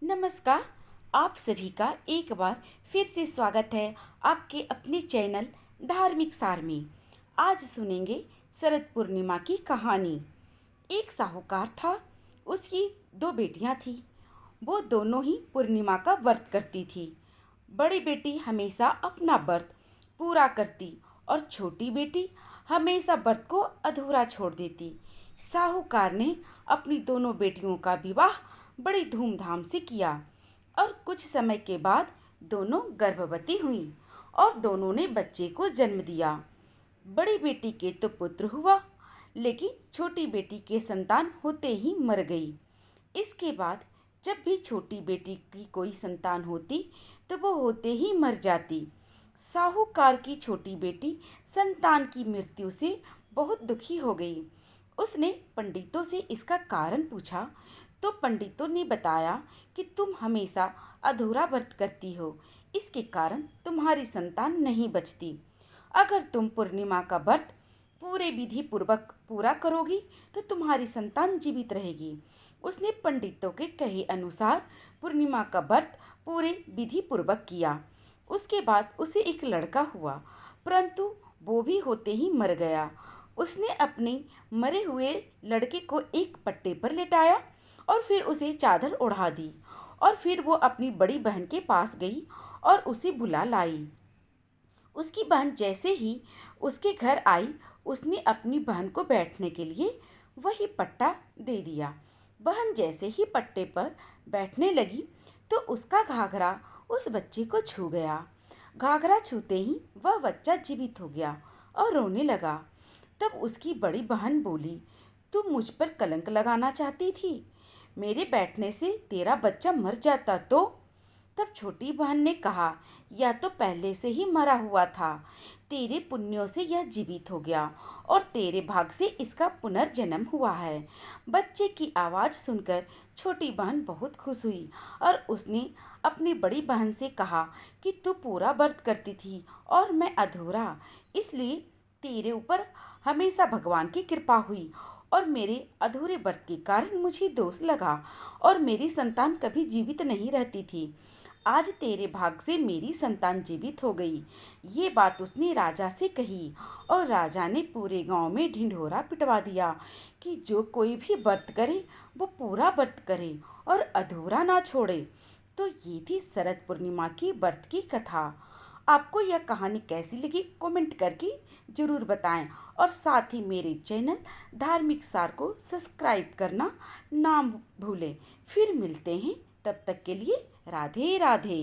नमस्कार। आप सभी का एक बार फिर से स्वागत है आपके अपने चैनल धार्मिक सार में। आज सुनेंगे शरद पूर्णिमा की कहानी। एक साहूकार था, उसकी दो बेटियां थीं। वो दोनों ही पूर्णिमा का व्रत करती थी। बड़ी बेटी हमेशा अपना व्रत पूरा करती और छोटी बेटी हमेशा व्रत को अधूरा छोड़ देती। साहूकार ने अपनी दोनों बेटियों का विवाह बड़ी धूमधाम से किया और कुछ समय के बाद दोनों गर्भवती हुईं और दोनों ने बच्चे को जन्म दिया। बड़ी बेटी के तो पुत्र हुआ, लेकिन छोटी बेटी के संतान होते ही मर गई। इसके बाद जब भी छोटी बेटी की कोई संतान होती तो वो होते ही मर जाती। साहूकार की छोटी बेटी संतान की मृत्यु से बहुत दुखी हो गई। उसने पंडितों से इसका कारण पूछा तो पंडितों ने बताया कि तुम हमेशा अधूरा व्रत करती हो, इसके कारण तुम्हारी संतान नहीं बचती। अगर तुम पूर्णिमा का व्रत पूरे विधि पूर्वक पूरा करोगी तो तुम्हारी संतान जीवित रहेगी। उसने पंडितों के कहे अनुसार पूर्णिमा का व्रत पूरे विधि पूर्वक किया। उसके बाद उसे एक लड़का हुआ, परंतु वो भी होते ही मर गया। उसने अपने मरे हुए लड़के को एक पट्टे पर लेटाया और फिर उसे चादर ओढ़ा दी और फिर वो अपनी बड़ी बहन के पास गई और उसे बुला लाई। उसकी बहन जैसे ही उसके घर आई, उसने अपनी बहन को बैठने के लिए वही पट्टा दे दिया। बहन जैसे ही पट्टे पर बैठने लगी तो उसका घाघरा उस बच्चे को छू गया। घाघरा छूते ही वह बच्चा जीवित हो गया और रोने लगा। तब उसकी बड़ी बहन बोली, तुम मुझ पर कलंक लगाना चाहती थी, मेरे बैठने से तेरा बच्चा मर जाता तो। तब छोटी बहन ने कहा, यह तो पहले से ही मरा हुआ था, तेरे पुण्यों से यह जीवित हो गया और तेरे भाग से इसका पुनर्जन्म हुआ है। बच्चे की आवाज़ सुनकर छोटी बहन बहुत खुश हुई और उसने अपनी बड़ी बहन से कहा कि तू पूरा व्रत करती थी और मैं अधूरा, इसलिए तेरे ऊपर हमेशा भगवान की कृपा हुई और मेरे अधूरे व्रत के कारण मुझे दोष लगा और मेरी संतान कभी जीवित नहीं रहती थी। आज तेरे भाग से मेरी संतान जीवित हो गई। ये बात उसने राजा से कही और राजा ने पूरे गांव में ढिंढोरा पिटवा दिया कि जो कोई भी व्रत करे वो पूरा व्रत करे और अधूरा ना छोड़े। तो ये थी शरद पूर्णिमा की व्रत की कथा। आपको यह कहानी कैसी लगी कमेंट करके ज़रूर बताएं और साथ ही मेरे चैनल धार्मिक सार को सब्सक्राइब करना ना भूलें। फिर मिलते हैं, तब तक के लिए राधे राधे।